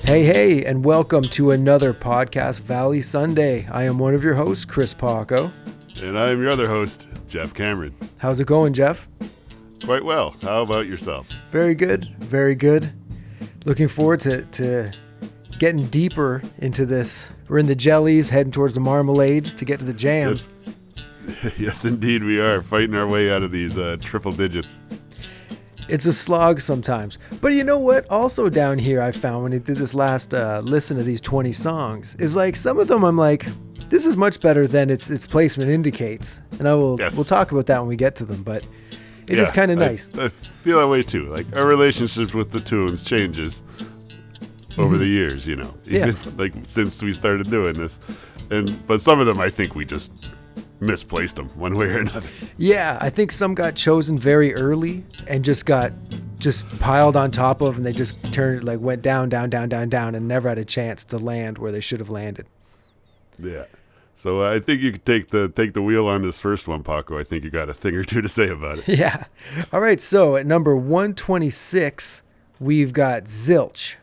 Hey, and welcome to another Podcast Valley Sunday. I am one of your hosts, Chris Paco. And I am your other host, Jeff Cameron. How's it going, Jeff? Quite well. How about yourself? Very good, very good. Looking forward to getting deeper into this. We're in the jellies, heading towards the marmalades to get to the jams. Yes, indeed we are, fighting our way out of these triple digits. It's a slog sometimes. But you know what? Also down here I found when I did this last listen to these 20 songs is like some of them I'm like, this is much better than its placement indicates. And we'll talk about that when we get to them. But it is kind of nice. I feel that way too. Like our relationship with the tunes changes over the years, you know. Even like since we started doing this. But some of them I think we just misplaced them one way or another. Yeah, I think some got chosen very early and just piled on top of, and they just went down, and never had a chance to land where they should have landed. Yeah. So I think you could take the wheel on this first one, Paco. I think you got a thing or two to say about it. Yeah. All right. So at number 126, we've got Zilch.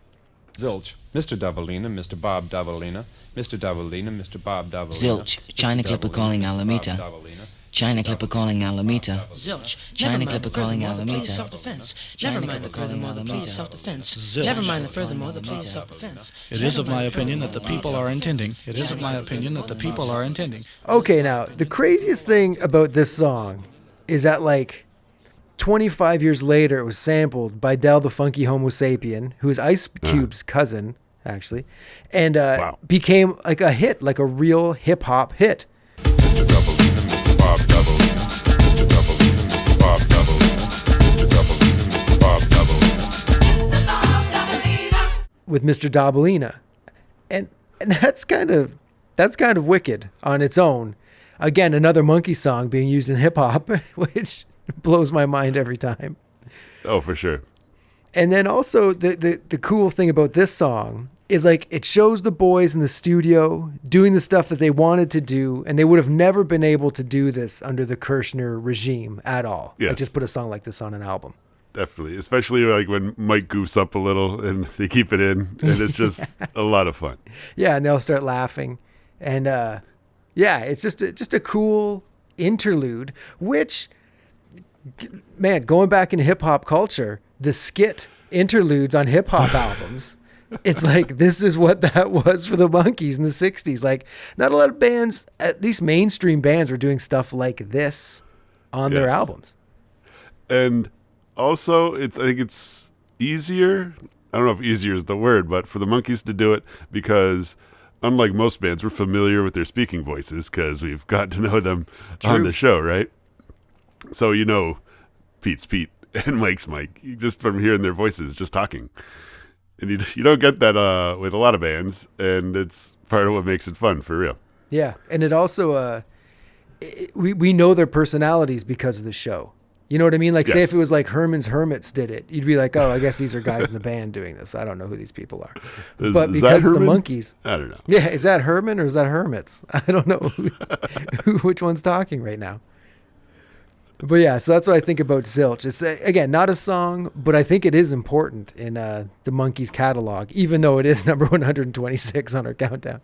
Zilch, Mr. Davalina, Mr. Bob Davalina, Mr. Davalina, Mr. Bob Davalina. Zilch, China Clipper calling Alameda. China Clipper calling Alameda. Zilch, China Clipper calling Alameda. Self-defense. Never mind the furthermore, the plea is self-defense. Never mind the furthermore, the plea is self-defense. It is of my opinion that the people are intending. It is of my opinion that the people are intending. Okay, now, the craziest thing about this song is that, 25 years later, it was sampled by Del the Funky Homo Sapien, who is Ice Cube's cousin, actually, and became like a hit, like a real hip-hop hit. Mr. Davalina, Mr. Bob Davalina, Mr. Davalina, Bob Davalina, Mr. Davalina, Bob Davalina. With Mr. Dabalina. And that's kind of wicked on its own. Again, another Monkey song being used in hip-hop, which blows my mind every time. Oh, for sure. And then also the cool thing about this song is it shows the boys in the studio doing the stuff that they wanted to do, and they would have never been able to do this under the Kirshner regime at all. Yes. Just put a song like this on an album. Definitely, especially when Mike goofs up a little and they keep it in, and it's just a lot of fun. Yeah, and they'll start laughing, and it's just a cool interlude. Which, man, going back in hip hop culture, the skit interludes on hip hop albums. It's this is what that was for the Monkees in the 60s. Not a lot of bands, at least mainstream bands, were doing stuff like this on their albums. And also, I think it's easier. I don't know if easier is the word, but for the Monkees to do it because, unlike most bands, we're familiar with their speaking voices because we've gotten to know them on the show, right? So Pete's Pete and Mike's Mike, just from hearing their voices, just talking. And you don't get that with a lot of bands, and it's part of what makes it fun, for real. Yeah, and it also, we know their personalities because of the show. You know what I mean? Say if it was Herman's Hermits did it, you'd be like, oh, I guess these are guys in the band doing this. I don't know who these people are. But because the Monkees. I don't know. Yeah, is that Herman or is that Hermits? I don't know which one's talking right now. But yeah, so that's what I think about Zilch. It's, again, not a song, but I think it is important in the Monkees catalog, even though it is number 126 on our countdown.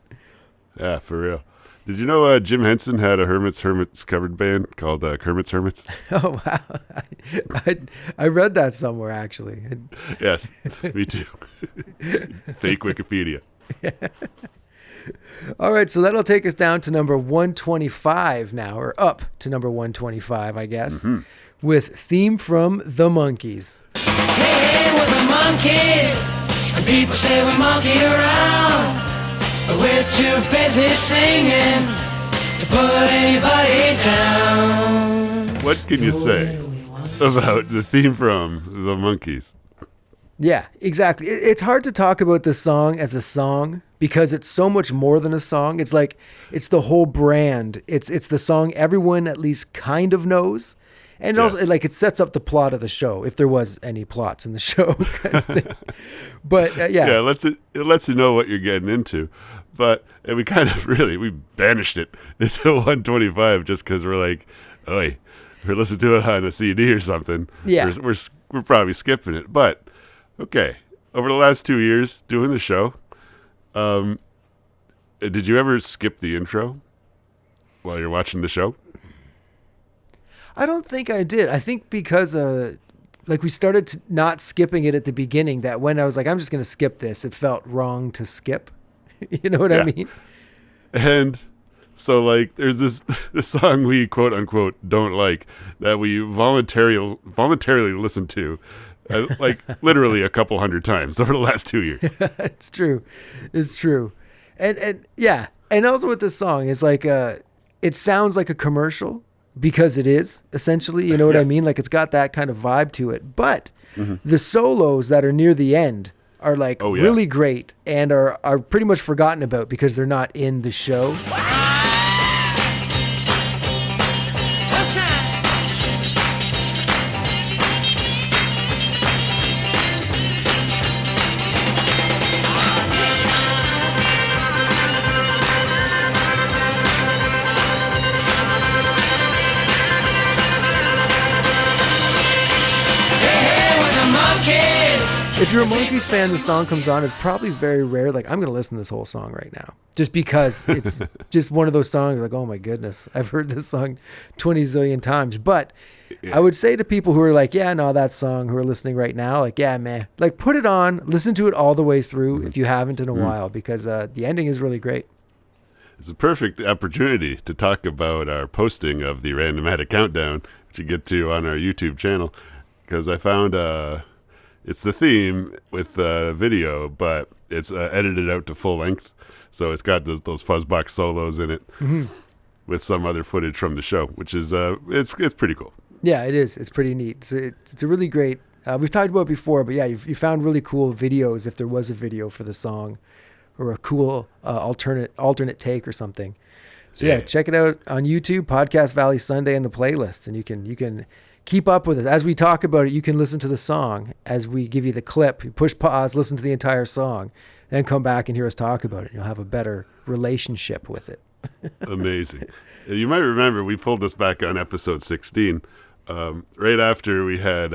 Yeah, for real. Did you know Jim Henson had a Hermits covered band called Kermit's Hermits? Oh, wow. I read that somewhere, actually. Yes, me too. Fake Wikipedia. Yeah. All right, so that'll take us down to number 125 now, or up to number 125, I guess, with Theme from the Monkees. Hey, we're the Monkees, and people say we monkey around, but we're too busy singing to put anybody down. What can you say about the theme from the Monkees? Yeah, exactly. It's hard to talk about this song as a song because it's so much more than a song. It's it's the whole brand. It's the song everyone at least kind of knows. And also it sets up the plot of the show, if there was any plots in the show kind of thing. But it lets you know what you're getting into. But we kind of we banished it into 125 just because we're like, oi, we're listening to it on a CD or something. Yeah. We're probably skipping it. But okay, over the last 2 years doing the show, did you ever skip the intro while you're watching the show? I don't think I did. I think because like we started not skipping it at the beginning, that when I was like, I'm just going to skip this, it felt wrong to skip. You know what I mean? And so like there's this song we quote unquote don't like that we voluntarily listen to like literally a couple hundred times over the last 2 years. It's true. It's true. And yeah. And also with this song is like, it sounds like a commercial because it is essentially, you know what I mean? Like it's got that kind of vibe to it, but the solos that are near the end are like really great and are pretty much forgotten about because they're not in the show. If you're a Monkees fan, the song comes on, it's probably very rare. Like, I'm going to listen to this whole song right now. Just because it's just one of those songs like, oh my goodness, I've heard this song 20 zillion times. But I would say to people who are like, yeah, no, that song, who are listening right now, like, yeah, man, like put it on, listen to it all the way through if you haven't in a while, because the ending is really great. It's a perfect opportunity to talk about our posting of the Randomatic Countdown, which you get to on our YouTube channel, because I found... it's the theme with video, but it's edited out to full length. So it's got those fuzzbox solos in it with some other footage from the show, which is it's pretty cool. Yeah, it is. It's pretty neat. It's a really great. We've talked about it before, but yeah, you found really cool videos if there was a video for the song, or a cool alternate take or something. So yeah, check it out on YouTube, Podcast Valley Sunday in the playlist, and you can keep up with it. As we talk about it, you can listen to the song as we give you the clip. You push pause, listen to the entire song, then come back and hear us talk about it. You'll have a better relationship with it. Amazing. You might remember we pulled this back on episode 16, right after we had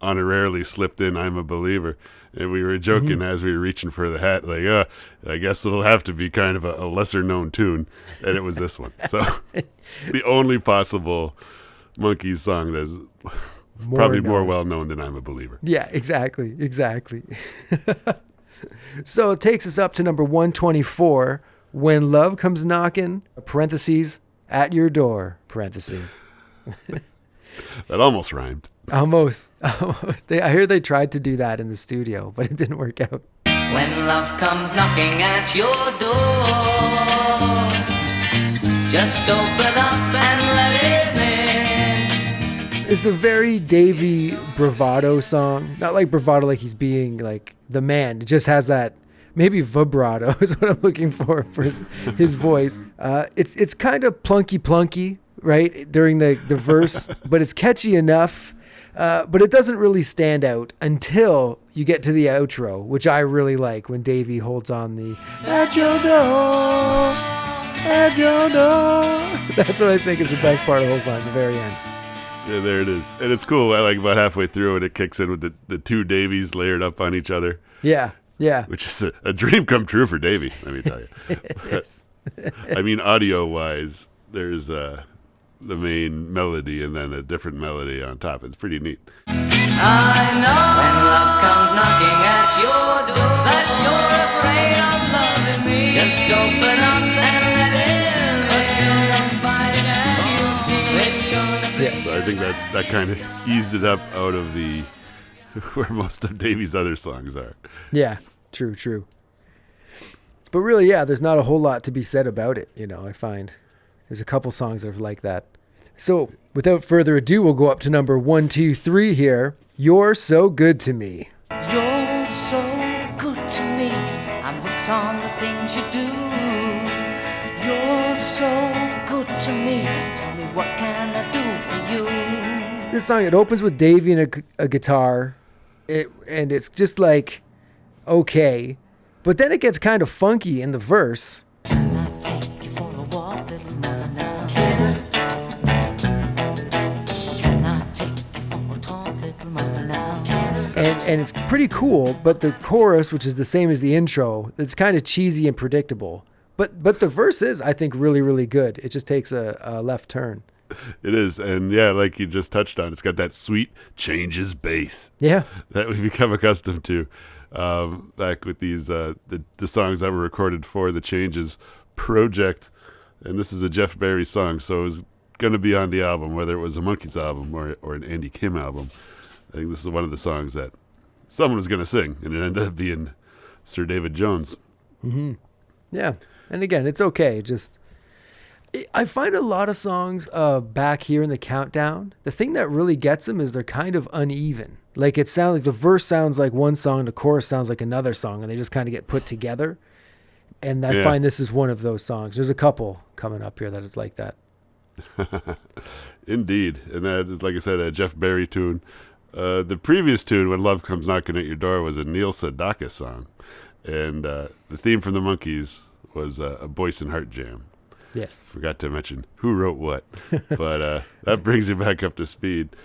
honorarily slipped in I'm a Believer. And we were joking as we were reaching for the hat, like, I guess it'll have to be kind of a lesser known tune. And it was this one. So the only possible Monkees song that's probably more well known than I'm a Believer. Yeah, exactly. So it takes us up to number 124, When Love Comes Knocking, parentheses, at your door, parentheses. That almost rhymed. Almost. I hear they tried to do that in the studio, but it didn't work out. When love comes knocking at your door, just open up and let it in. It's a very Davey bravado song. Not like bravado like he's being like the man. It just has that, maybe vibrato is what I'm looking for his voice. It's kind of plunky, right, during the verse, but it's catchy enough. But it doesn't really stand out until you get to the outro, which I really like, when Davey holds on the at your door, at your door. That's what I think is the best part of the whole song, the very end. Yeah, there it is. And it's cool. I like about halfway through it kicks in with the two Davies layered up on each other. Yeah. Which is a dream come true for Davey, let me tell you. I mean, audio-wise, there's the main melody and then a different melody on top. It's pretty neat. I know when love comes knocking at your door that you're afraid of loving me. Just open up and let it in. If you don't find it and you see it's gonna be. Yeah, so I think that kind of eased it up out of the where most of Davey's other songs are. Yeah, true. But really, yeah, there's not a whole lot to be said about it. You know, I find there's a couple songs that are like that. So without further ado, we'll go up to number 123 here. You're So Good to Me. You're so good to me. I'm hooked on the things you do. You're so good to me. Tell me, what can I do for you? This song, it opens with Davey and a guitar. And it's just like, okay. But then it gets kind of funky in the verse. Can I take you for a walk, little mama? and it's pretty cool, but the chorus, which is the same as the intro, it's kind of cheesy and predictable. But the verse is, I think, really, really good. It just takes a left turn. It is. And yeah, like you just touched on, it's got that sweet changes bass. Yeah. That we've become accustomed to back with these the songs that were recorded for the Changes project. And this is a Jeff Barry song, so it was going to be on the album, whether it was a Monkees album or an Andy Kim album. I think this is one of the songs that someone was going to sing, and it ended up being Sir David Jones. Mm-hmm. Yeah. And again, it's okay. I find a lot of songs back here in the countdown, the thing that really gets them is they're kind of uneven. Like it sounds like the verse sounds like one song, the chorus sounds like another song, and they just kind of get put together. And I find this is one of those songs. There's a couple coming up here that is like that. Indeed. And that is, like I said, a Jeff Barry tune. The previous tune, When Love Comes Knocking at Your Door, was a Neil Sedaka song. And the theme from the Monkees was a Boyce and Hart jam. Yes. Forgot to mention who wrote what. But that brings you back up to speed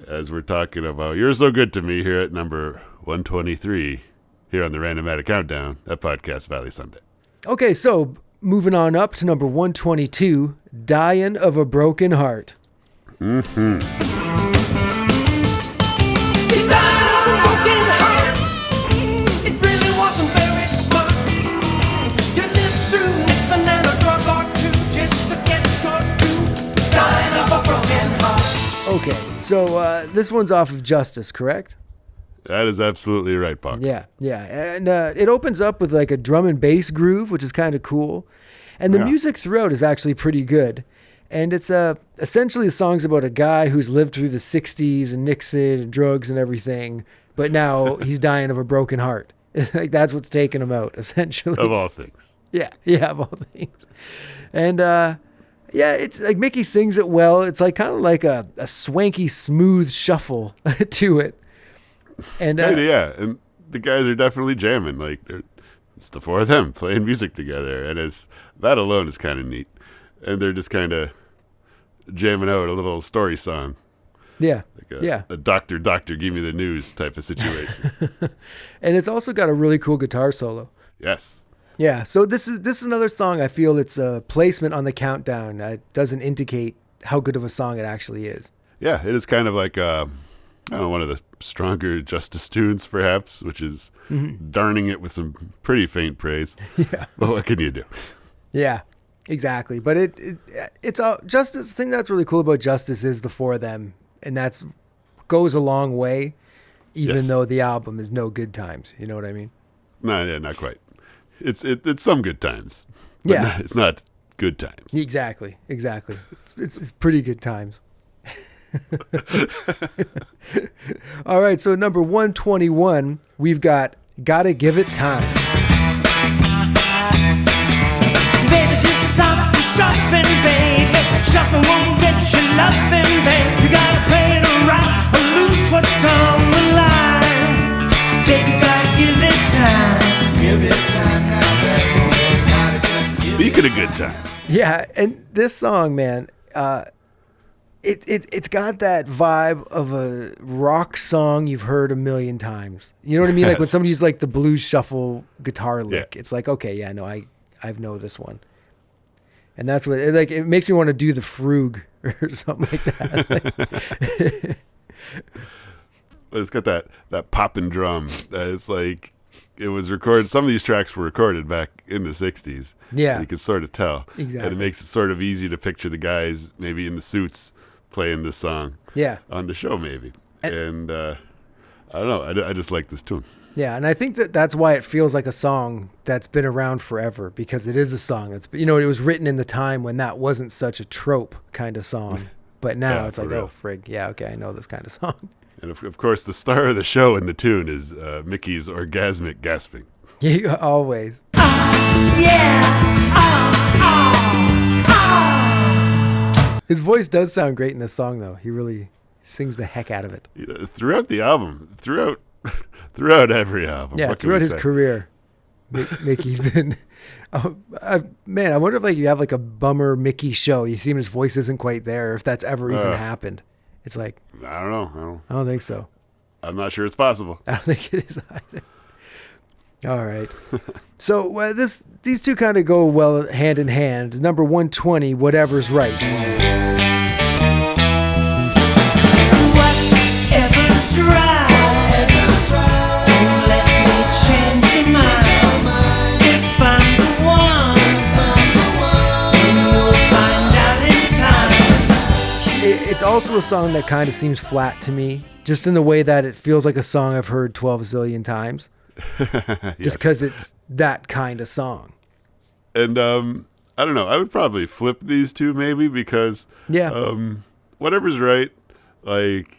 as we're talking about You're So Good to Me here at number 123 here on the Randomatic Countdown at Podcast Valley Sunday. Okay, so moving on up to number 122, Dying of a Broken Heart. Mm-hmm. Okay, so this one's off of Justice, correct? That is absolutely right, Pac. Yeah. And it opens up with like a drum and bass groove, which is kind of cool. And the music throughout is actually pretty good. And it's essentially the song's about a guy who's lived through the 60s and Nixon and drugs and everything, but now he's dying of a broken heart. Like that's what's taking him out, essentially. Of all things. Yeah, of all things. And it's like Mickey sings it well. It's like kind of like a swanky, smooth shuffle to it. And and the guys are definitely jamming. Like it's the four of them playing music together, and that alone is kind of neat. And they're just kind of jamming out a little story song. Yeah, like a doctor, give me the news type of situation. And it's also got a really cool guitar solo. Yes. Yeah, so this is another song I feel it's a placement on the countdown. It doesn't indicate how good of a song it actually is. Yeah, it is kind of like one of the stronger Justice tunes, perhaps, which is darning it with some pretty faint praise. Yeah. But what can you do? Yeah, exactly. But it's Justice. The thing that's really cool about Justice is the four of them, and that's goes a long way, even though the album is no good times. You know what I mean? No, yeah, not quite. It's some good times. But it's not good times. Exactly. It's pretty good times. All right, so number 121, we've got Gotta Give It Time. Baby, just stop your shuffling, baby. Shuffling won't get you loving, baby. You gotta play it right or lose what's on the line. Baby, gotta give it time. Give it time now, baby. Gotta Speaking of good times. Yeah, and this song, man, It's got that vibe of a rock song you've heard a million times. You know what I mean? Like when somebody uses like the blues shuffle guitar lick, it's like, okay, yeah, no, I know this one. And that's what it makes me want to do the Frug or something like that. It's got that popping drum. It's like it was recorded. Some of these tracks were recorded back in the 60s. Yeah. You can sort of tell. Exactly. And it makes it sort of easy to picture the guys maybe in the suits playing this song on the show maybe. And I don't know. I just like this tune. Yeah, and I think that's why it feels like a song that's been around forever, because it is a song that's, it was written in the time when that wasn't such a trope kind of song. But now it's like, oh, frig. Yeah, okay, I know this kind of song. And of course, the star of the show in the tune is Mickey's orgasmic gasping. Yeah, always. His voice does sound great in this song, though. He really sings the heck out of it. Throughout the album, throughout every album. Yeah, throughout his career, Mickey's been. Man, I wonder if you have like a bummer Mickey show. You see him, his voice isn't quite there. If that's ever even happened, it's like I don't know. I don't think so. I'm not sure it's possible. I don't think it is either. All right. So these two kind of go well hand in hand. Number 120, Whatever's Right. Whatever's right, don't let me change your mind. If I'm the one, you'll find out in time. It's also a song that kind of seems flat to me, just in the way that it feels like a song I've heard 12 zillion times. Just because it's that kind of song. And I don't know. I would probably flip these two maybe because Whatever's Right. Like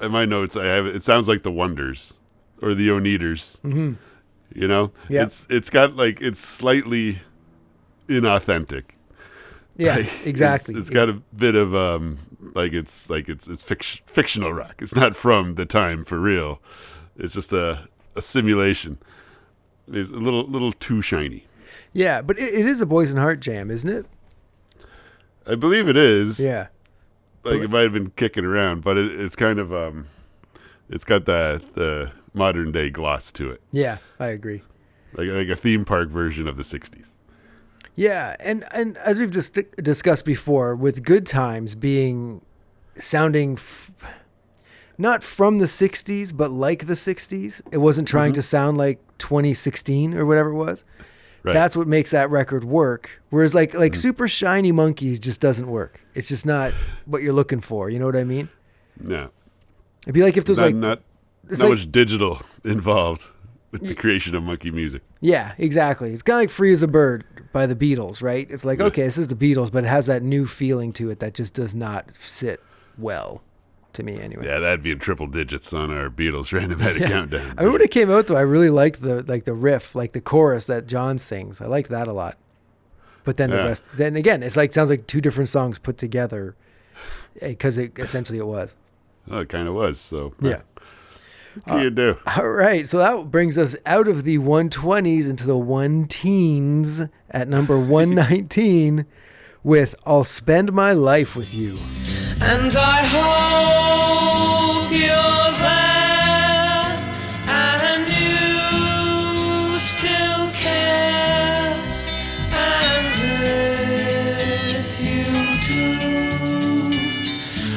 in my notes, I have it sounds like the Wonders or the Oneaters. Mm-hmm. You know, it's got like it's slightly inauthentic. Yeah, like, exactly. It's got a bit of it's fictional rock. It's not from the time for real. It's just a simulation. It's a little too shiny. Yeah, but it is a Boys and Heart jam, isn't it? I believe it is. Yeah. Like it might have been kicking around, but it's kind of it's got the modern day gloss to it. Yeah, I agree. Like a theme park version of the 60s. Yeah, and as we've just discussed before, with Good Times sounding not from the 60s, but like the 60s. It wasn't trying to sound like 2016 or whatever it was. Right. That's what makes that record work. Whereas like Super Shiny Monkeys just doesn't work. It's just not what you're looking for. You know what I mean? Yeah. It'd be like if there's not much digital involved with the creation of monkey music. Yeah, exactly. It's kind of like Free as a Bird by the Beatles, right? It's like, okay, this is the Beatles, but it has that new feeling to it that just does not sit well. To me, anyway. Yeah, that'd be in triple digits on our Beatles Randomatic Countdown. I remember when it came out, though, I really liked the riff, like the chorus that John sings. I liked that a lot. But then the rest, then again, it's like sounds like two different songs put together, because essentially it was. Oh, it kind of was. So yeah. What can you do? All right, so that brings us out of the 120s into the 1-teens at number 119 with "I'll Spend My Life with You." And I hope you're there, and you still care, and if you do,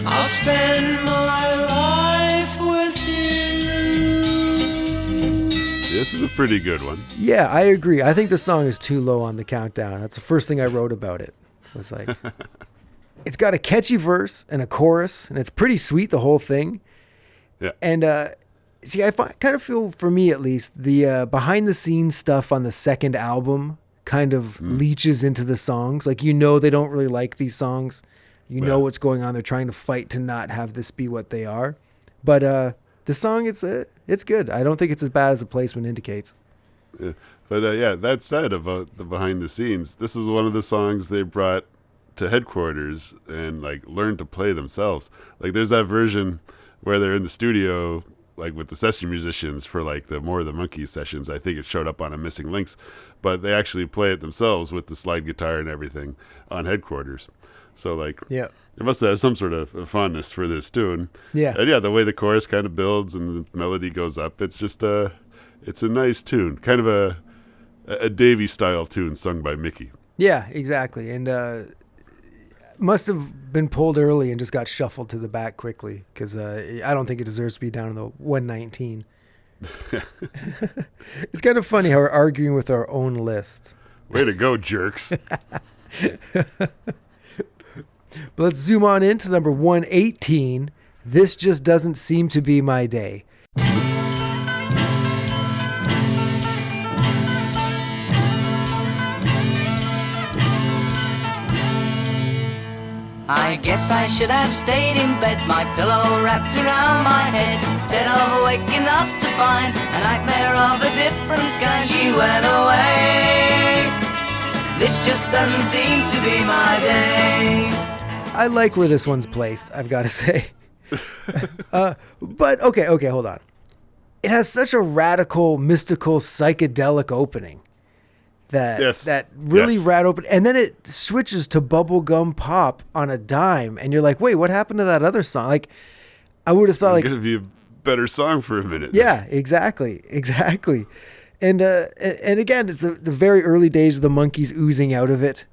I'll spend my life with you. This is a pretty good one. Yeah, I agree. I think the song is too low on the countdown. That's the first thing I wrote about it. It was like... It's got a catchy verse and a chorus, and it's pretty sweet, the whole thing. Yeah. And see, I kind of feel, for me at least, the behind-the-scenes stuff on the second album kind of leaches into the songs. Like, they don't really like these songs. You know what's going on. They're trying to fight to not have this be what they are. But the song, it's good. I don't think it's as bad as the placement indicates. Yeah. But that said about the behind-the-scenes, this is one of the songs they brought to headquarters and like learn to play themselves. Like there's that version where they're in the studio like with the session musicians for like the More of the Monkeys sessions. I think it showed up on a Missing Links, but they actually play it themselves with the slide guitar and everything on headquarters. So like it must have some sort of fondness for this tune. Yeah. And the way the chorus kind of builds and the melody goes up, it's just it's a nice tune, kind of a Davy style tune sung by Mickey. Yeah, exactly. And must have been pulled early and just got shuffled to the back quickly because I don't think it deserves to be down in the 119. It's kind of funny how we're arguing with our own list. Way to go, jerks. But let's zoom on into number 118. This Just Doesn't Seem to Be My Day. I guess I should have stayed in bed, my pillow wrapped around my head, instead of waking up to find a nightmare of a different kind. She went away. This just doesn't seem to be my day. I like where this one's placed, I've got to say. But okay, hold on. It has such a radical, mystical, psychedelic opening. That really rad open, and then it switches to bubblegum pop on a dime, and you're like, wait, what happened to that other song? Like, I would have thought, There's gonna be better song for a minute. Yeah, exactly. And again, it's the very early days of the Monkees oozing out of it.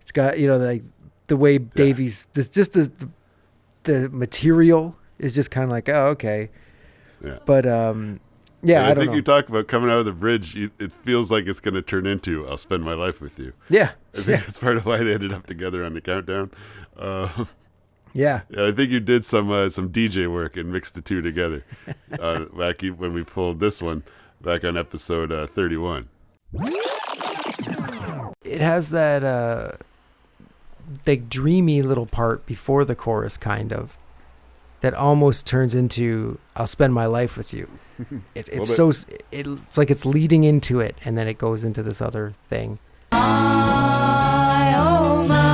It's got, like the way Davies, the material is just kind of like, oh, okay. Yeah. But I think know. you talk about coming out of the bridge. It feels like it's going to turn into "I'll spend my life with you." Yeah. I think that's part of why they ended up together on the Countdown. Yeah. I think you did some DJ work and mixed the two together back when we pulled this one back on episode 31. It has that big dreamy little part before the chorus, kind of, that almost turns into "I'll spend my life with you." It's like it's leading into it, and then it goes into this other thing. Oh my,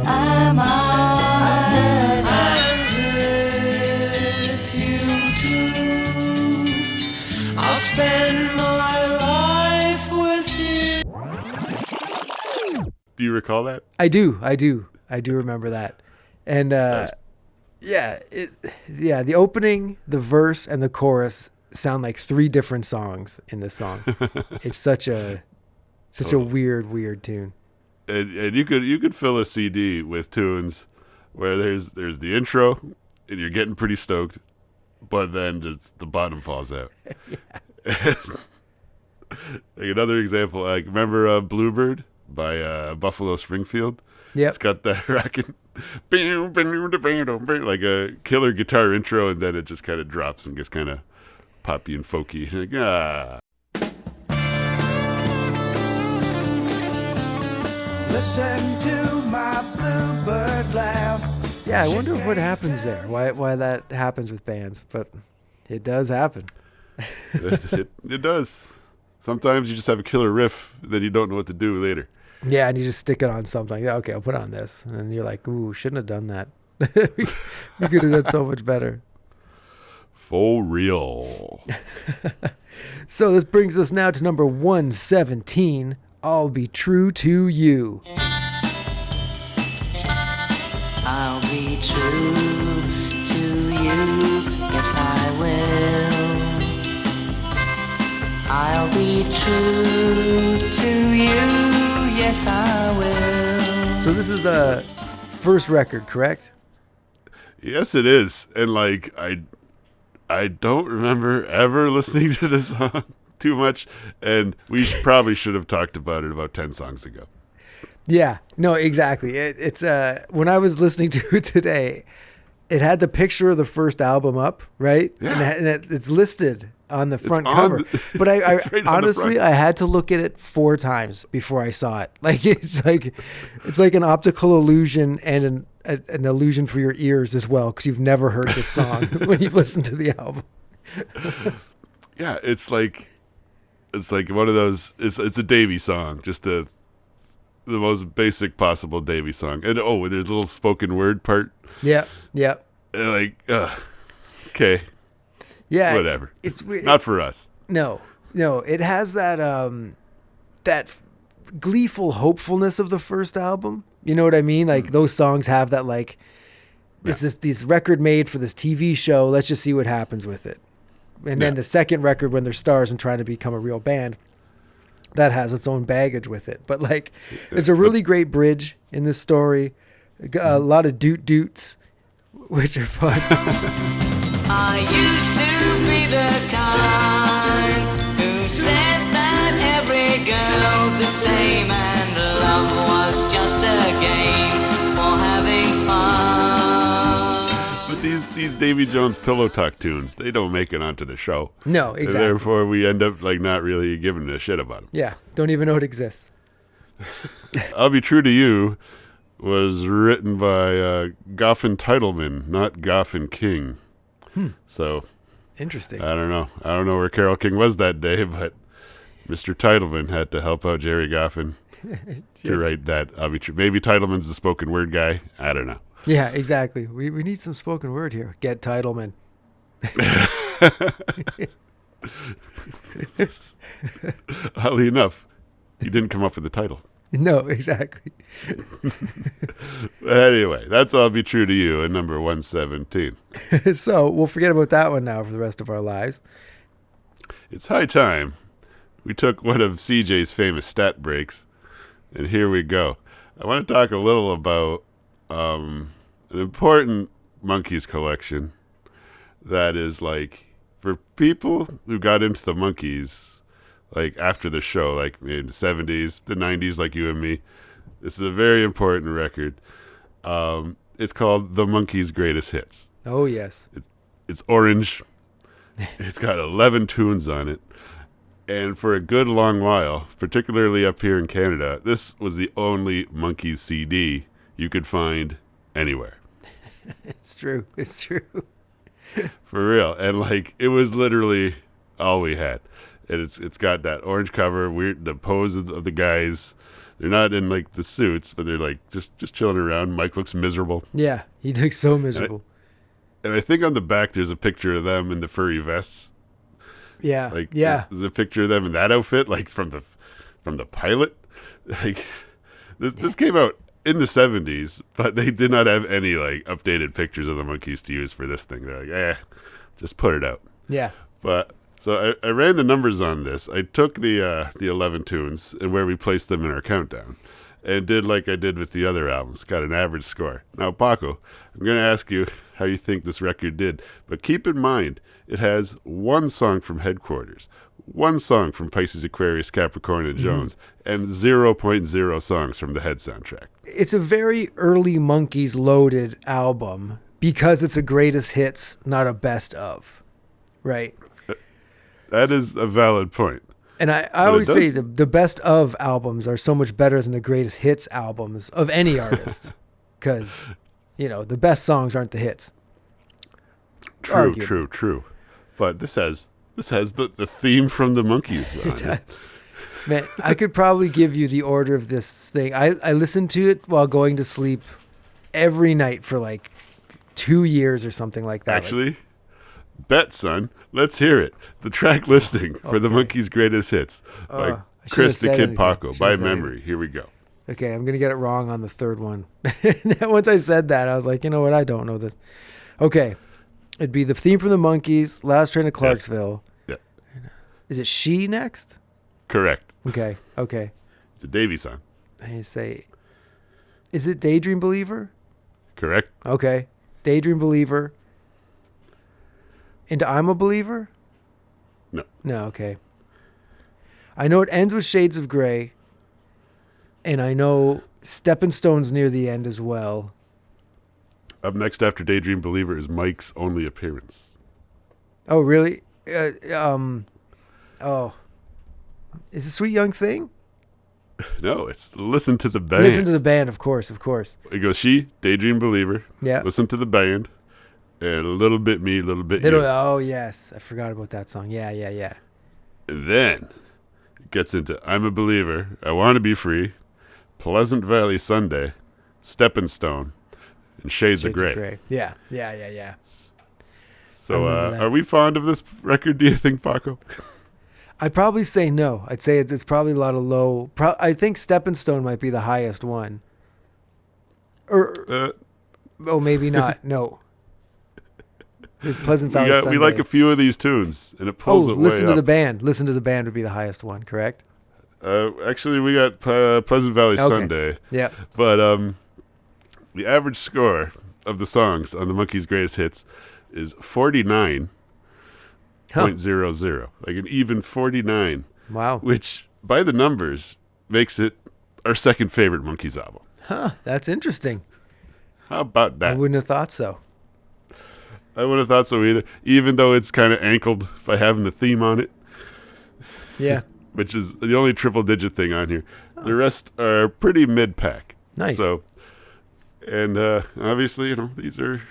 am I with you too? I'll spend my life with you. Do you recall that? I do remember that. And the opening, the verse, and the chorus sound like three different songs in this song. It's such a weird tune. And you could fill a CD with tunes where there's the intro and you're getting pretty stoked, but then just the bottom falls out. Like another example, like remember Bluebird by Buffalo Springfield? Yeah, it's got that rocking, like a killer guitar intro, and then it just kind of drops and gets kind of poppy and folky. Like, Listen to my bluebird laugh. Yeah, I wonder what happens there. Why that happens with bands, but it does happen. It does. Sometimes you just have a killer riff, then you don't know what to do later. Yeah, and you just stick it on something. Yeah, okay, I'll put it on this. And you're like, ooh, shouldn't have done that. We could have done so much better. For real. So this brings us now to number 117, I'll Be True to You. I'll be true to you, yes I will. I'll be true to you, yes I will. So this is a first record, correct? Yes, it is. And like I don't remember ever listening to this song too much, and we probably should have talked about it about 10 songs ago. Yeah, no, exactly. It's when I was listening to it today, it had the picture of the first album up, right? Yeah. And it's listed on the front on cover. But I right on the honestly, front. I had to look at it 4 times before I saw it. Like it's like an optical illusion and an illusion for your ears as well, because you've never heard this song when you've listened to the album. Yeah, it's like one of those. It's a Davey song, just the most basic possible Davey song. And there's a little spoken word part. Yeah. And like, okay, Yeah. whatever. It's weird. Not for us. No. It has that gleeful hopefulness of the first album. You know what I mean? Like those songs have that, like, this record made for this TV show. Let's just see what happens with it. And then the second record, when they're stars and trying to become a real band, that has its own baggage with it. But like, there's a really great bridge in this story. A lot of doot-doots, which are fun. I used to be the kind who said that every girl's the same and love was just a game for having fun. But these Davy Jones pillow talk tunes, they don't make it onto the show. No, exactly. And therefore, we end up like not really giving a shit about them. Yeah, don't even know it exists. I'll Be True to You was written by Goffin Titleman, not Goffin King. So Interesting. I don't know. I don't know where Carole King was that day, but Mr. Titleman had to help out Jerry Goffin to write that. I'll Be True. Maybe Titleman's the spoken word guy. I don't know. Yeah, exactly. We need some spoken word here. Get Titleman. Oddly enough, he didn't come up with the title. No, exactly. Anyway, that's all be true to you at number 117. So we'll forget about that one now for the rest of our lives. It's high time we took one of CJ's famous stat breaks, and here we go. I want to talk a little about an important Monkees collection that is like for people who got into the Monkees like after the show, like in the 70s, the 90s, like you and me. This is a very important record. It's called The Monkees' Greatest Hits. Oh, yes. It's orange. It's got 11 tunes on it. And for a good long while, particularly up here in Canada, this was the only Monkees CD you could find anywhere. It's true. It's true. For real. And like it was literally all we had. And it's got that orange cover, weird the pose of the guys. They're not in like the suits, but they're like just chilling around. Mike looks miserable. Yeah, he looks so miserable. And I think on the back there's a picture of them in the furry vests. Yeah. Like yeah. there's a picture of them in that outfit, like from the pilot. Like this came out in the 70s, but they did not have any like updated pictures of the Monkees to use for this thing. They're like, just put it out. Yeah. But so I ran the numbers on this. I took the 11 tunes and where we placed them in our countdown, and did like I did with the other albums. Got an average score. Now, Paco, I'm going to ask you how you think this record did, but keep in mind it has one song from Headquarters, one song from Pisces, Aquarius, Capricorn, and Jones, and 0.0 songs from the Head soundtrack. It's a very early Monkees loaded album because it's a greatest hits, not a best of. Right. That is a valid point. And I always say the best of albums are so much better than the greatest hits albums of any artist. Because, the best songs aren't the hits. True. But this has the theme from the Monkees on it. Man, I could probably give you the order of this thing. I listened to it while going to sleep every night for like 2 years or something like that. Actually, bet, son. Let's hear it. The track listing for the Monkees' Greatest Hits by Chris the Kid Paco by memory. Here we go. Okay, I'm going to get it wrong on the third one. Once I said that, I was like, you know what? I don't know this. Okay. It'd be the theme from the Monkees, Last Train to Clarksville. Yes. Yeah. Is it She next? Correct. Okay. It's a Davy song. I say, is it Daydream Believer? Correct. Okay. Daydream Believer. And I'm a Believer? No, okay. I know it ends with Shades of Grey. And I know Steppin' Stone's near the end as well. Up next after Daydream Believer is Mike's Only Appearance. Oh, really? Is it Sweet Young Thing? No, it's Listen to the Band. Listen to the Band, of course. It goes She, Daydream Believer. Yeah. Listen to the Band. And a little bit me, a little bit you. Oh, yes. I forgot about that song. Yeah. And then it gets into I'm a Believer, I Want to Be Free, Pleasant Valley Sunday, Steppin' Stone, and Shades of Grey. Yeah. So are we fond of this record, do you think, Paco? I'd probably say no. I'd say it's probably a lot of low. I think Steppin' Stone might be the highest one. Maybe not. No. There's Pleasant Valley Sunday. We like a few of these tunes, and it pulls it way Listen to up. the Band. Listen to the Band would be the highest one, correct? Actually, we got Pleasant Valley Sunday. Yeah. But the average score of the songs on the Monkees' Greatest Hits is 49.00. Like an even 49. Wow. Which, by the numbers, makes it our second favorite Monkees album. Huh. That's interesting. How about that? I wouldn't have thought so. I wouldn't have thought so either, even though it's kind of ankled by having a theme on it. Yeah. Which is the only triple-digit thing on here. Oh. The rest are pretty mid-pack. Nice. So, and obviously, these are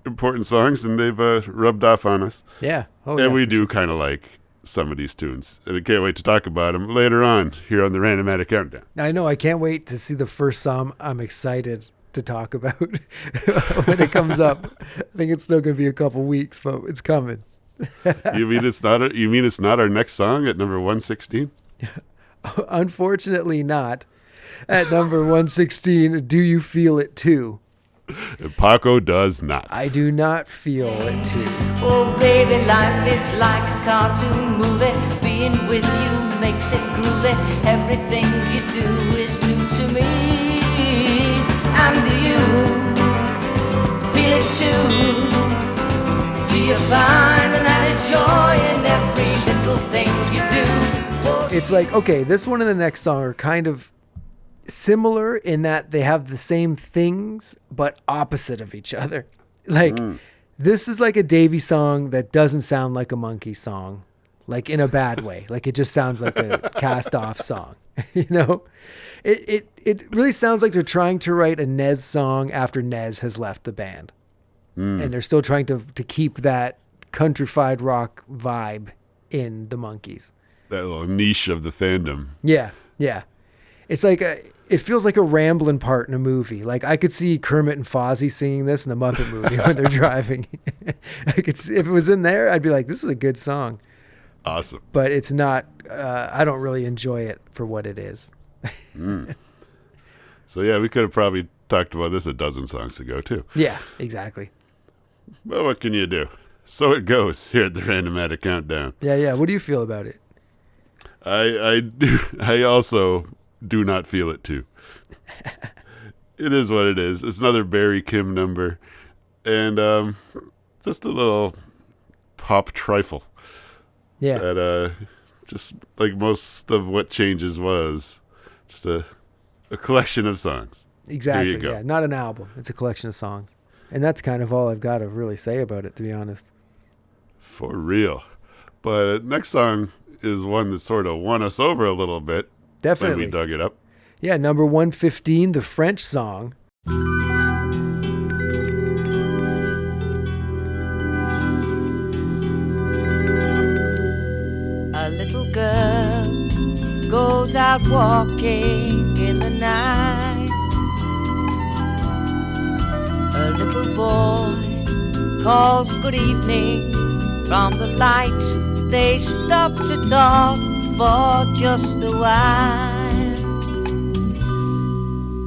important songs, and they've rubbed off on us. Yeah. And we do kind of like some of these tunes. And I can't wait to talk about them later on here on the Randomatic Countdown. I know. I can't wait to see the first song. I'm excited to talk about when it comes up. I think it's still going to be a couple weeks, but it's coming. You mean it's not our next song at number 116? Unfortunately not. At number 116, Do You Feel It Too? And Paco does not. I do not feel it too. Oh baby, life is like a cartoon movie. Being with you makes it groovy. Everything you do is new to me. And do you feel it too? Do you find an added joy in every little thing you do? It's like, okay, this one and the next song are kind of similar in that they have the same things but opposite of each other. Like this is like a Davy song that doesn't sound like a Monkey song, like in a bad way. Like it just sounds like a cast off song. You know, it really sounds like they're trying to write a Nez song after Nez has left the band, and they're still trying to keep that countrified rock vibe in the Monkees. That little niche of the fandom. Yeah. It's like it feels like a rambling part in a movie. Like I could see Kermit and Fozzie singing this in the Muppet movie when they're driving. I could see, if it was in there, I'd be like, this is a good song. Awesome. But it's not. I don't really enjoy it for what it is. So yeah, we could have probably talked about this a dozen songs ago too. Yeah, exactly. But what can you do? So it goes here at the Randomatic Countdown. Yeah. What do you feel about it? I also do not feel it too. It is what it is. It's another Barry Kim number, and just a little pop trifle. Yeah. That just like most of what Changes was, just a collection of songs. Exactly. There you go. Yeah. Not an album. It's a collection of songs, and that's kind of all I've got to really say about it, to be honest. For real. But next song is one that sort of won us over a little bit. Definitely. When we dug it up. Yeah, number 115, the French song. A little girl goes out walking in the night. A little boy calls good evening from the light. They stop to talk for just a while.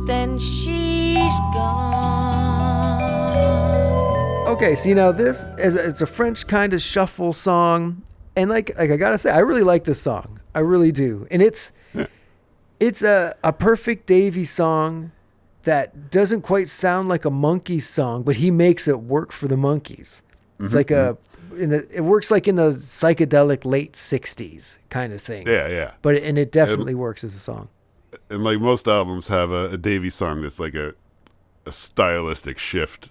Then she's gone. Okay, see now this is it's a French kind of shuffle song, and like I gotta say, I really like this song. I really do, and it's a perfect Davy song that doesn't quite sound like a Monkees song, but he makes it work for the Monkees. It's like it works like in the psychedelic late 60s kind of thing. Yeah. But it definitely works as a song. And like most albums have a Davy song that's like a stylistic shift.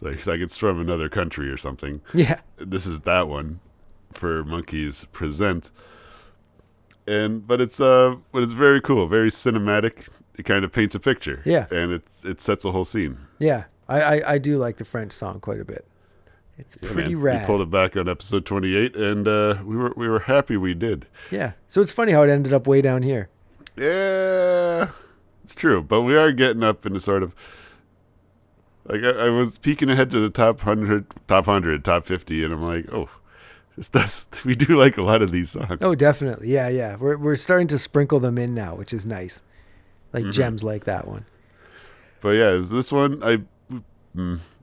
Like it's from another country or something. Yeah. This is that one for Monkees Present. But it's very cool, very cinematic. It kind of paints a picture. Yeah. And it sets a whole scene. Yeah. I do like the French song quite a bit. It's pretty rad. We pulled it back on episode 28, and we were happy we did. Yeah. So it's funny how it ended up way down here. Yeah, it's true. But we are getting up into sort of like I was peeking ahead to the top 100, top 50, and I'm like, oh, we do like a lot of these songs. Oh, definitely. Yeah. We're starting to sprinkle them in now, which is nice. Like gems like that one. But yeah, it was this one.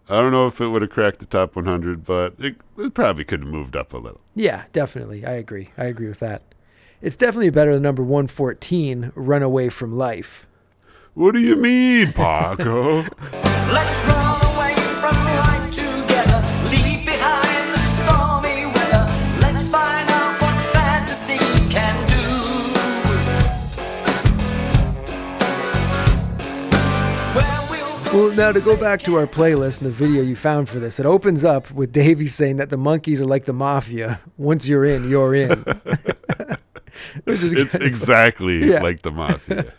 I don't know if it would have cracked the top 100, but it probably could have moved up a little. Yeah, definitely. I agree with that. It's definitely better than number 114, Run Away from Life. What do you mean, Paco? Let's run away from life together. Leave behind the stormy weather. Let's find out what fantasy can do. Well, now to go back to our playlist and the video you found for this, it opens up with Davey saying that the Monkees are like the mafia. Once you're in, you're in. It's exactly like the mafia.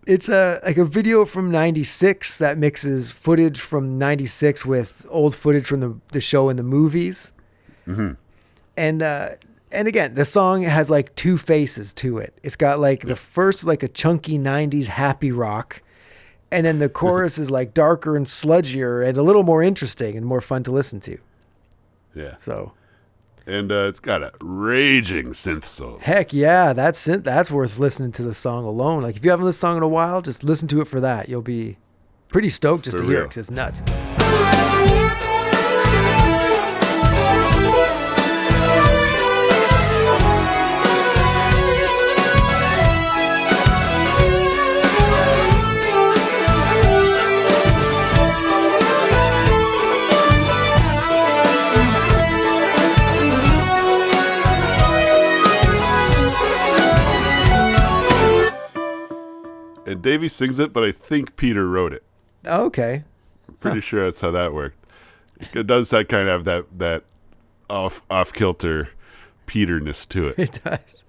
It's like a video from 96 that mixes footage from 96 with old footage from the show and the movies. Mm-hmm. And again, the song has like two faces to it. It's got like the first like a chunky 90s happy rock. And then the chorus is like darker and sludgier and a little more interesting and more fun to listen to. Yeah. So And it's got a raging synth solo. Heck yeah, that's worth listening to the song alone. Like if you haven't listened to the song in a while, just listen to it for that. You'll be pretty stoked just For to hear it real. because it's nuts. And Davey sings it, but I think Peter wrote it. Okay. Pretty sure that's how that worked. It does that kind of have that off kilter Peterness to it. It does.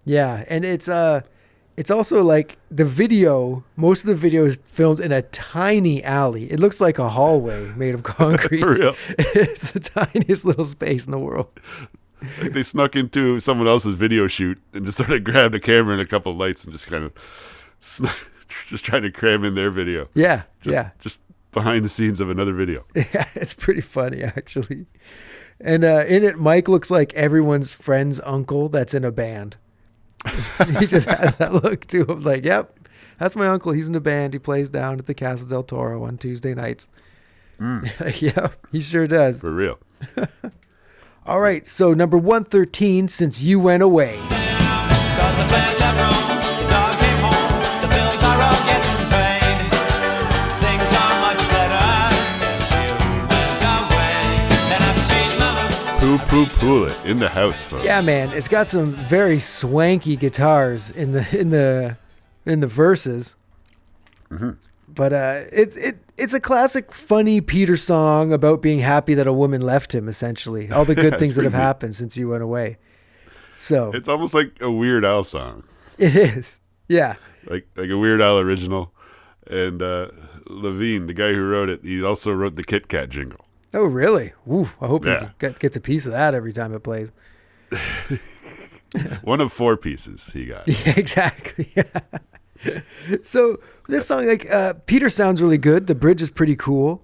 Yeah, and it's also like the video, most of the video is filmed in a tiny alley. It looks like a hallway made of concrete. For real. It's the tiniest little space in the world. Like they snuck into someone else's video shoot and just sort of grabbed a camera and a couple of lights and just kind of just trying to cram in their video. Yeah, Just behind the scenes of another video. Yeah, it's pretty funny actually. And in it, Mike looks like everyone's friend's uncle that's in a band. He just has that look to him, like, yep, that's my uncle. He's in a band. He plays down at the Casa del Toro on Tuesday nights. Yeah, he sure does. For real. All right, so number 113, Since You Went Away. Got the plans have grown, the dog came home, the bills are all getting paid. Things are much better since you went away. And I've changed my looks. Poo it in the house, folks. Yeah, man, it's got some very swanky guitars in the verses. Mm-hmm. But it's a classic, funny Peter song about being happy that a woman left him. Essentially, all the good things that have happened since you went away. So It's almost like a Weird Al song, it is, yeah. like a Weird Al original. And Levine, the guy who wrote it, he also wrote the Kit Kat jingle. Oh, really? Ooh, I hope Yeah. he gets a piece of that every time it plays. One of 4 pieces he got. Yeah, exactly. So this song, like Peter sounds really good. The bridge is pretty cool.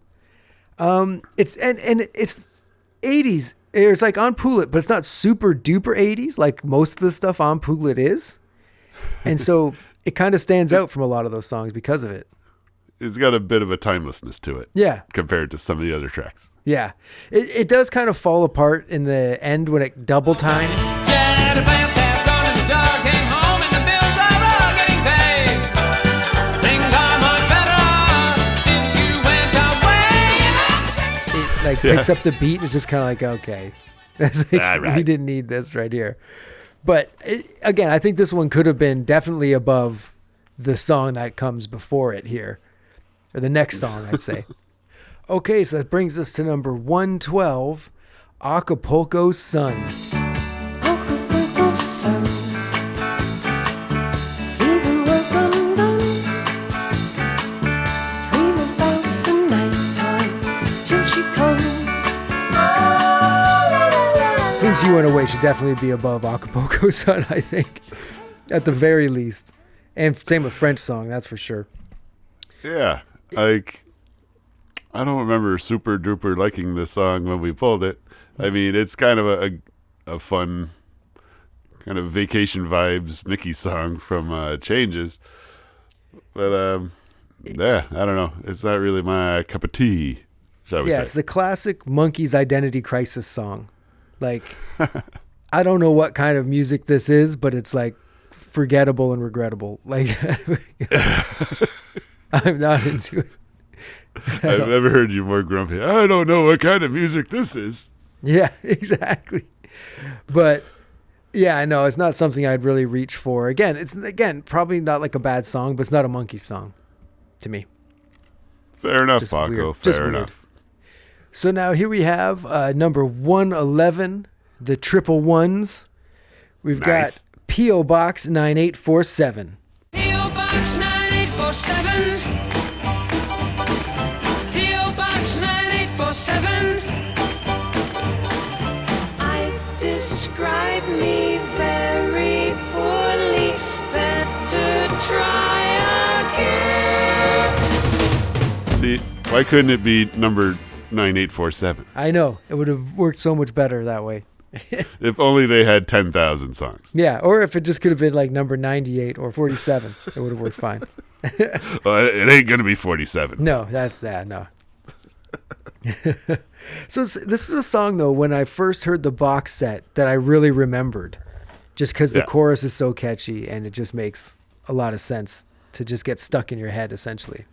It's 80s. It's like on Poulet, but it's not super duper 80s like most of the stuff on Poulet is. And so it kind of stands out from a lot of those songs because of it. It's got a bit of a timelessness to it. Yeah. Compared to some of the other tracks. Yeah. It does kind of fall apart in the end when it double times. Yeah, the plans have gone and the dog came home and the bills are all getting paid. Things are much better since you went away. It like picks up the beat and it's just kind of like, okay, it's like, All right. we didn't need this right here. But again, I think this one could have been definitely above the song that comes before it here, or the next song, I'd say. Okay, so that brings us to number 112, Acapulco Sun. Acapulco sun, leaving work undone. Dream about the nighttime till she comes. Since You Went Away should definitely be above Acapulco Sun, I think, at the very least. And same with French Song, that's for sure. Yeah. Like, I don't remember super duper liking this song when we pulled it. I mean, it's kind of a fun kind of vacation vibes Mickey song from Changes. But, yeah, I don't know. It's not really my cup of tea, shall we Yeah, say. it's the classic Monkees identity crisis song. Like, I don't know what kind of music this is, but it's like forgettable and regrettable. Like, I'm not into it. I've never heard you more grumpy. I don't know what kind of music this is. Yeah, exactly. But yeah, I know it's not something I'd really reach for. It's probably not like a bad song, but it's not a Monkees song to me. Fair enough, Just Paco. weird. Just Fair weird. enough. So now here we have number 111, the triple ones. We've Nice. got P.O. Box 9847. P.O. Box 9847. P.O. Box 9847. I've described me very poorly. Better try again. See, why couldn't it be number 9847. I know. It would have worked so much better that way. If only they had 10,000 songs. Yeah, or if it just could have been like number 98 or 47, it would have worked fine. Well, it ain't going to be 47. No, that's that. No. So this is a song, though, when I first heard the box set that I really remembered, just because the chorus is so catchy and it just makes a lot of sense to just get stuck in your head, essentially.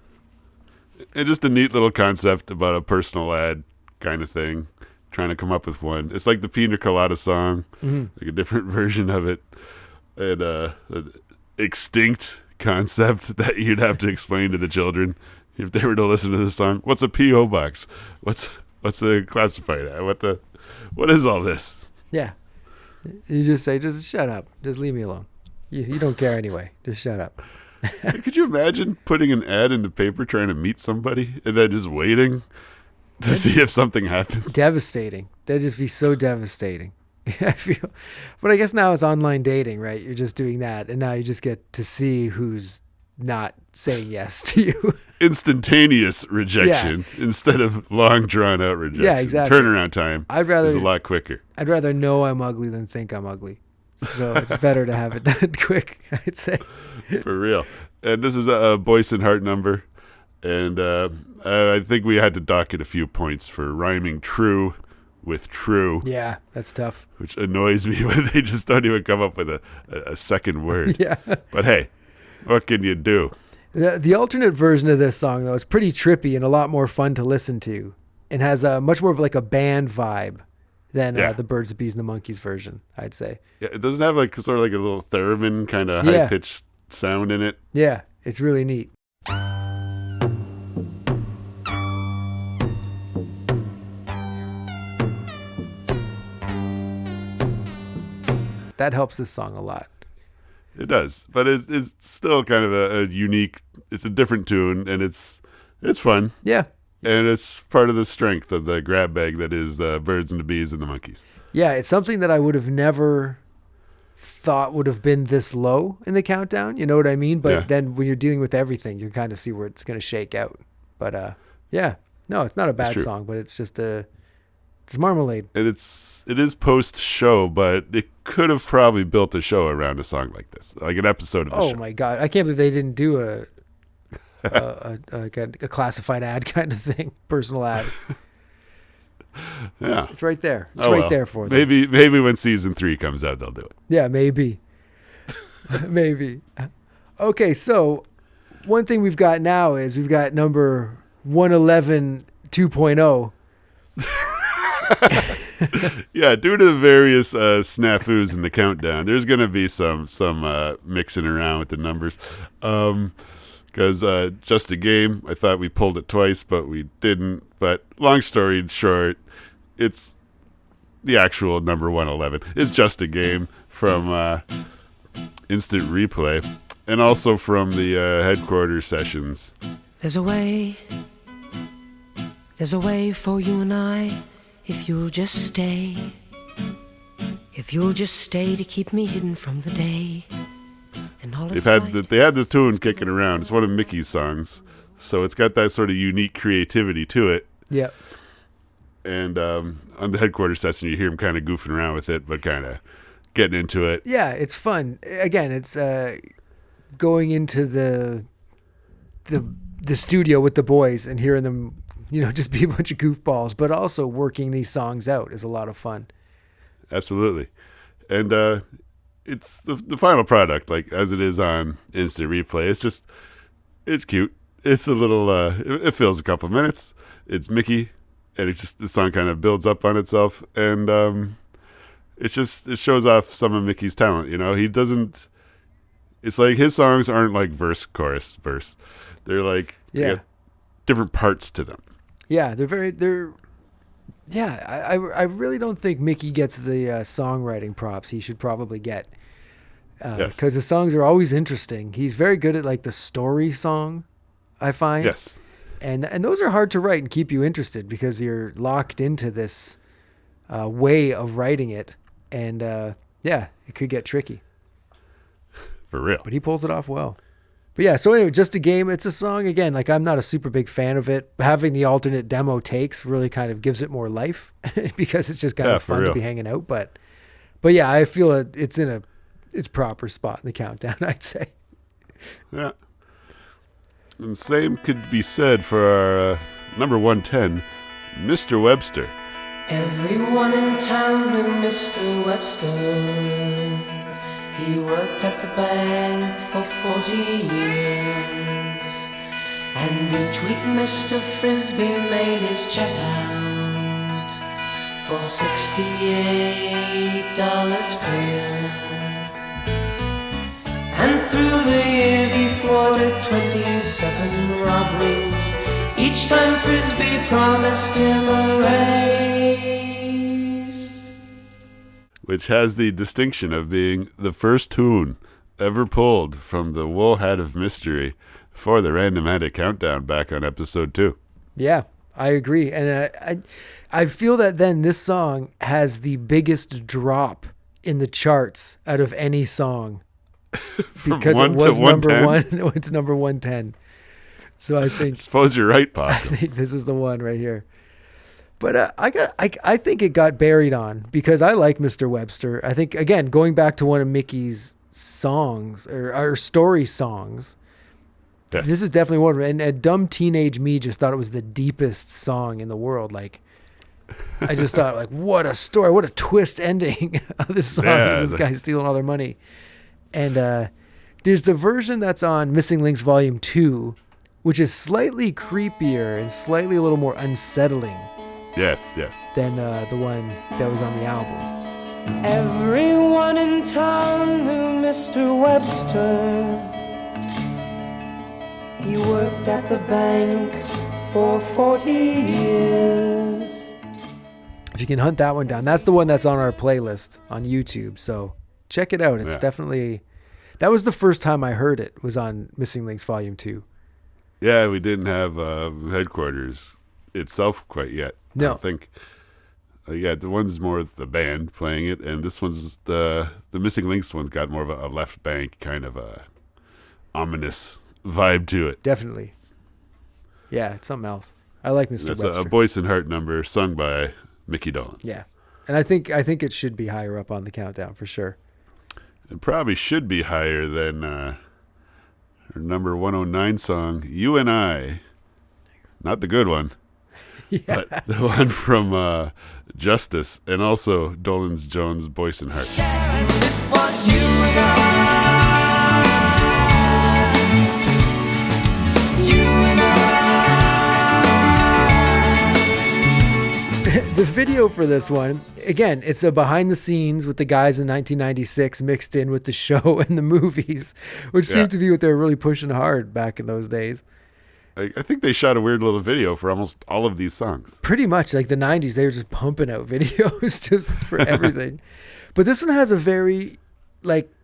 And just a neat little concept about a personal ad kind of thing, trying to come up with one. It's like the Pina Colada song, like a different version of it, and an extinct concept that you'd have to explain to the children if they were to listen to this song. What's a P.O. box? What's a classified ad? What is all this? Yeah. You just say, just shut up. Just leave me alone. You don't care anyway. Just shut up. Could you imagine putting an ad in the paper trying to meet somebody and then just waiting to see if something happens? Devastating. That'd just be so devastating. I feel, but I guess now it's online dating, right? You're just doing that, and now you just get to see who's not saying yes to you. Instantaneous rejection instead of long drawn out rejection. Yeah, exactly. Turnaround time is a lot quicker. I'd rather know I'm ugly than think I'm ugly. So it's better to have it done quick, I'd say. For real. And this is a Boyce and Hart number. And I think we had to dock it a few points for rhyming true with true. Yeah, that's tough. Which annoys me when they just don't even come up with a second word. Yeah. But hey, what can you do? The alternate version of this song, though, is pretty trippy and a lot more fun to listen to, and has a much more of like a band vibe than the Birds, the Bees, and the Monkeys version, I'd say. Yeah, it doesn't have like sort of like a little theremin kind of high pitched sound in it. Yeah, it's really neat. That helps this song a lot. It does, but it's still kind of a unique. It's a different tune, and it's fun. Yeah, and it's part of the strength of the grab bag that is the Birds and the Bees and the Monkeys. Yeah, it's something that I would have never thought would have been this low in the countdown. You know what I mean? But then when you're dealing with everything, you kind of see where it's going to shake out. But no, it's not a bad song, but it's just it's marmalade. And it is post show, but it could have probably built a show around a song like this, like an episode of the show. Oh my God, I can't believe they didn't do a classified ad kind of thing, personal ad. Yeah, it's right there. It's right there for them. Maybe when season 3 comes out, they'll do it. Yeah, maybe. Maybe. Okay, so one thing we've got now is we've got number 111 2.0. Yeah, due to the various snafus in the countdown, there's going to be some mixing around with the numbers. Because just a game, I thought we pulled it twice, but we didn't. But long story short, it's the actual number 111. It's Just a Game from Instant Replay, and also from the headquarters sessions. There's a way for you and I, if you'll just stay. If you'll just stay to keep me hidden from the day. And all they had the tune kicking around. It's one of Mickey's songs, so it's got that sort of unique creativity to it. Yeah. And on the headquarters session, you hear him kind of goofing around with it, but kind of getting into it. Yeah, it's fun. Again, it's going into the studio with the boys and hearing them, just be a bunch of goofballs, but also working these songs out is a lot of fun. Absolutely. And it's the final product, like as it is on Instant Replay. It's cute. It's a little, it fills a couple of minutes. It's Mickey, and the song kind of builds up on itself. And it shows off some of Mickey's talent. He doesn't, it's like his songs aren't like verse, chorus, verse. They're like, they got different parts to them. Yeah, I really don't think Mickey gets the songwriting props he should probably get. Because the songs are always interesting. He's very good at like the story song, I find. Yes. And those are hard to write and keep you interested because you're locked into this way of writing it. And it could get tricky. For real. But he pulls it off well. But yeah, so anyway, Just a Game. It's a song, again, like I'm not a super big fan of it. Having the alternate demo takes really kind of gives it more life because it's just kind of fun to be hanging out. But yeah, I feel it's in its proper spot in the countdown, I'd say. Yeah. And same could be said for our number 110, Mr. Webster. Everyone in town knew Mr. Webster. He worked at the bank for 40 years. And each week Mr. Frisbee made his check out for $68 clear. And through the years he thwarted 27 robberies. Each time Frisbee promised him a raise. Which has the distinction of being the first tune ever pulled from the Wool Hat of Mystery for the Randomatic Countdown back on episode 2. Yeah, I agree. And I feel that then this song has the biggest drop in the charts out of any song. Because it was number 1, it went to number 110. So I suppose you're right, Paco. I think this is the one right here. But I think it got buried on because I like Mr. Webster. I think, again, going back to one of Mickey's songs or story songs, yes. This is definitely one. And a dumb teenage me just thought it was the deepest song in the world. Like, I just thought, like, what a story, what a twist ending of this song. Yeah, this guy's stealing all their money. And there's the version that's on Missing Links Volume 2, which is slightly creepier and slightly a little more unsettling. Yes. Than the one that was on the album. Everyone in town knew Mr. Webster. He worked at the bank for 40 years. If you can hunt that one down, that's the one that's on our playlist on YouTube. So check it out. It's definitely, that was the first time I heard it, was on Missing Links Volume 2. Yeah, we didn't have Headquarters itself quite yet. No. I don't think. The one's more the band playing it, and this one's the Missing Links one's got more of a left bank kind of a ominous vibe to it. Definitely. Yeah, it's something else. I like Mr. It's Webster. a Boyce and Hart number sung by Mickey Dolenz. Yeah, and I think it should be higher up on the countdown for sure. It probably should be higher than her number 109 song, You and I. Not the good one. Yeah. But the one from Justice, and also Dolenz Jones, Boyce and Hart. It was you and I. You and I. The video for this one, again, it's a behind the scenes with the guys in 1996 mixed in with the show and the movies, which seemed to be what they were really pushing hard back in those days. I think they shot a weird little video for almost all of these songs. Pretty much, like the 90s, they were just pumping out videos just for everything. But this one has a very, like,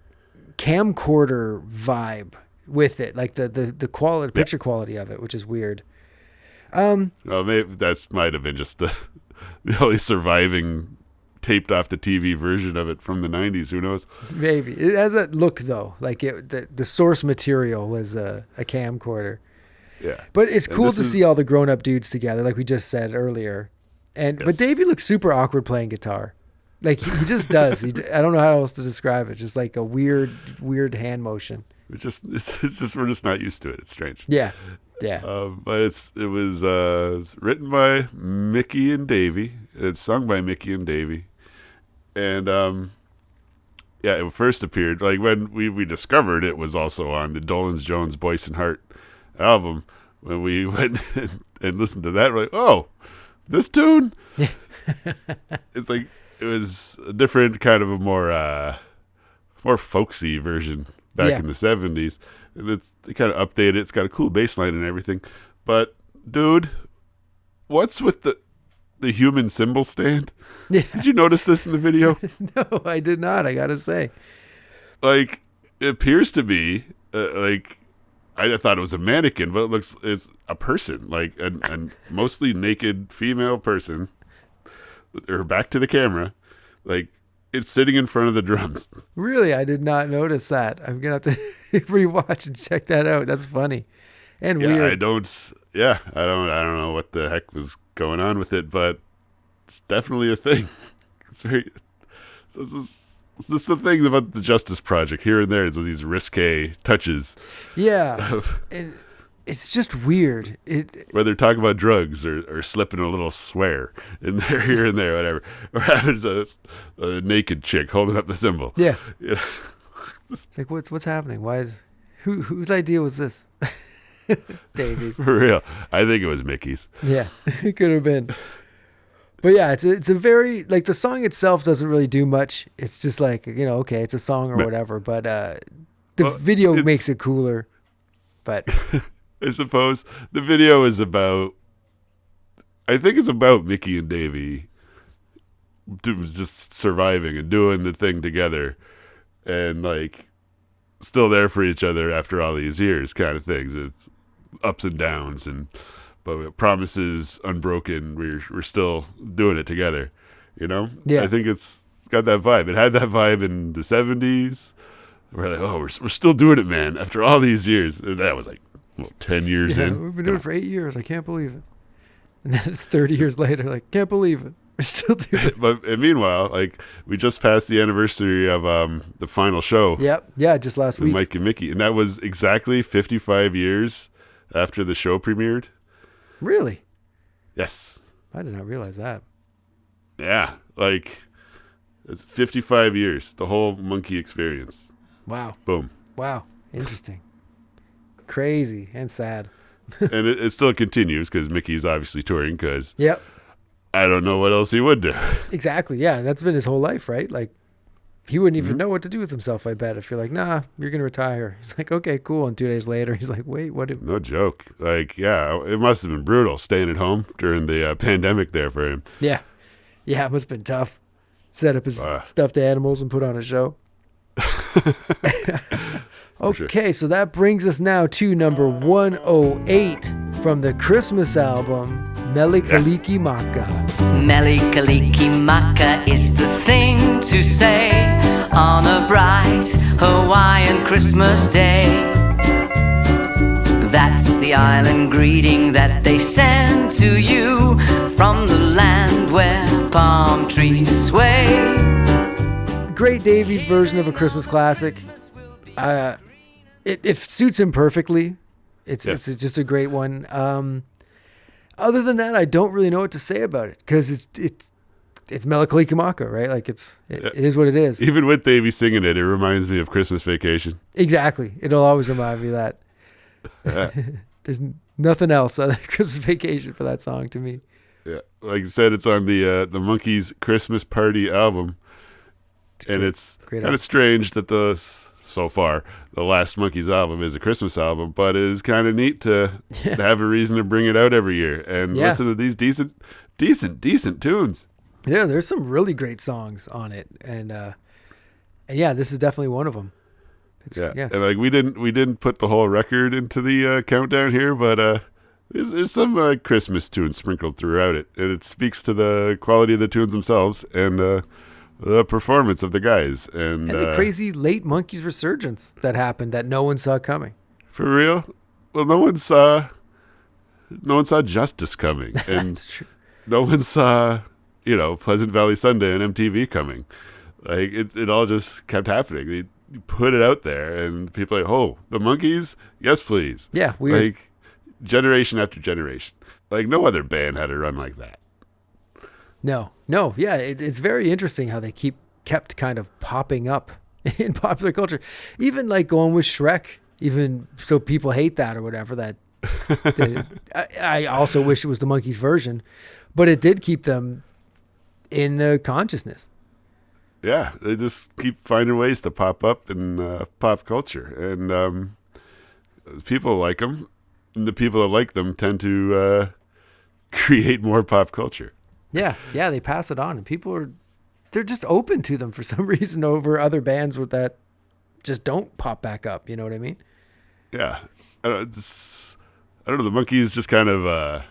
camcorder vibe with it, like the quality, picture quality of it, which is weird. Well, maybe that might have been just the only surviving taped off the TV version of it from the 90s. Who knows? Maybe. It has that look, though. Like, the source material was a camcorder. Yeah. But it's cool to see all the grown-up dudes together, like we just said earlier. But Davey looks super awkward playing guitar. Like, he just does. I don't know how else to describe it. Just like a weird hand motion. It's just we're just not used to it. It's strange. Yeah. But it was written by Mickey and Davey. It's sung by Mickey and Davey. And it first appeared, like, when we discovered it was also on the Dolenz Jones, Boyce and Hart album. When we went and listened to that, we're like, oh, this tune? It's like, it was a different kind of a more folksy version back in the 70s. And they kind of updated it. It's got a cool bass line and everything. But, dude, what's with the human cymbal stand? Yeah. Did you notice this in the video? No, I did not, I gotta say. Like, it appears to be, I thought it was a mannequin, but it's a person, like a mostly naked female person with her back to the camera, like It's sitting in front of the drums. Really? I did not notice that. I'm going to have to rewatch and check that out. That's funny. And weird. I don't know what the heck was going on with it, but it's definitely a thing. It's very, this is the thing about the Justice Project. Here and there, it's these risque touches. Yeah. And it's just weird. Whether they're talking about drugs or slipping a little swear in there, here and there, whatever. Or having a naked chick holding up the symbol. Yeah. You know? It's like, what's happening? Why is, whose idea was this? Davies. For real. I think it was Mickey's. Yeah, it could have been. But yeah, it's a very, like, the song itself doesn't really do much. It's just like, okay, it's a song or whatever. But the video makes it cooler. But I suppose the video is about, I think it's about Mickey and Davy just surviving and doing the thing together and like still there for each other after all these years, kind of things of ups and downs, but promises unbroken. We're still doing it together, Yeah, I think it's got that vibe. It had that vibe in the 70s. We're like, we're still doing it, man, after all these years. And that was like 10 years in. We've been doing it for 8 years. I can't believe it. And then it's 30 years later. Like, can't believe it. We're still doing it. But meanwhile, like, we just passed the anniversary of the final show. Yep. Yeah, just last week. Mike and Mickey. And that was exactly 55 years after the show premiered. Really? Yes. I did not realize that. Yeah. Like, it's 55 years. The whole monkey experience. Wow. Boom. Wow. Interesting. Crazy and sad. And it still continues because Mickey's obviously touring because yep. I don't know what else he would do. Exactly. Yeah. That's been his whole life, right? Like, he wouldn't even know what to do with himself, I bet, if you're like, nah, you're going to retire. He's like, okay, cool. And 2 days later, he's like, wait, what? No joke. Like, yeah, it must have been brutal staying at home during the pandemic there for him. Yeah. Yeah, it must have been tough. Set up his stuffed animals and put on a show. Okay, sure. So that brings us now to number 108 from the Christmas album, Mele Kalikimaka. Mele Kalikimaka is the thing to say on a bright Hawaiian Christmas day. That's the island greeting that they send to you from the land where palm trees sway. Great Davy version of a Christmas classic. It suits him perfectly. It's just a great one. Other than that, I don't really know what to say about it because it's Mele Kalikimaka, right? Like it is what it is. Even with Davy singing it, it reminds me of Christmas Vacation. Exactly. It'll always remind me of that. There's nothing else other than Christmas Vacation for that song to me. Yeah, like I said, it's on the Monkees Christmas Party album, and it's kind of strange that so far the last Monkees album is a Christmas album, but it is kind of neat to have a reason to bring it out every year and listen to these decent tunes. Yeah, there's some really great songs on it, and yeah, this is definitely one of them. And like we didn't put the whole record into the countdown here, but there's some Christmas tunes sprinkled throughout it, and it speaks to the quality of the tunes themselves and the performance of the guys and the crazy late Monkees resurgence that happened that no one saw coming. For real? Well, no one saw Justice coming, and that's true. No one saw Pleasant Valley Sunday and MTV coming. Like it all just kept happening. They put it out there, and people are like, oh, the Monkees, yes please. Yeah, weird. Like generation after generation. Like no other band had a run like that. No, yeah, it's very interesting how they kept kind of popping up in popular culture. Even like going with Shrek, even so people hate that or whatever. That I also wish it was the Monkees version, but it did keep them in the consciousness. Yeah, they just keep finding ways to pop up in pop culture, and people like them, and the people that like them tend to create more pop culture. Yeah, they pass it on, and they're just open to them for some reason over other bands that just don't pop back up. You know what I mean? Yeah, I don't know. The Monkees just kind of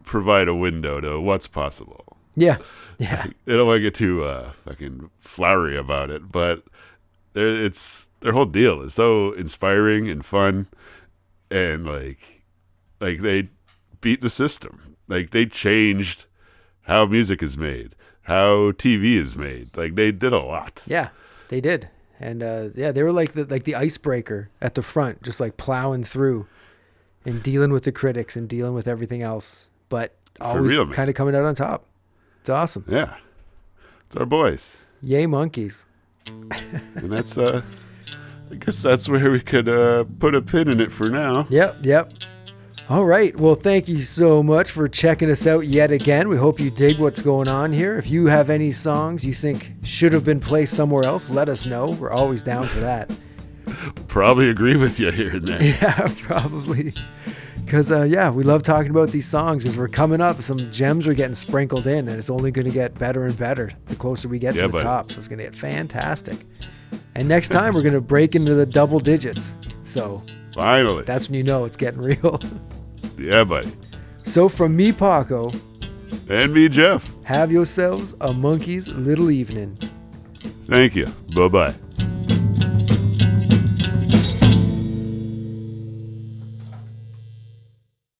provide a window to what's possible. Yeah. Yeah. I don't want to get too fucking flowery about it, but their whole deal is so inspiring and fun, and like they beat the system. Like they changed how music is made, how TV is made. Like they did a lot. Yeah, they did. And they were like the icebreaker at the front, just like plowing through and dealing with the critics and dealing with everything else, but always kind of coming out on top. It's awesome. Yeah. It's our boys. Yay, monkeys. And that's, I guess that's where we could put a pin in it for now. Yep. All right. Well, thank you so much for checking us out yet again. We hope you dig what's going on here. If you have any songs you think should have been placed somewhere else, let us know. We're always down for that. Probably agree with you here and there. Yeah, probably. Because, we love talking about these songs as we're coming up. Some gems are getting sprinkled in, and it's only going to get better and better the closer we get to the top. So it's going to get fantastic. And next time, we're going to break into the double digits. So finally, that's when you know it's getting real. Yeah, buddy. So from me, Paco. And me, Jeff. Have yourselves a monkey's little evening. Thank you. Bye-bye.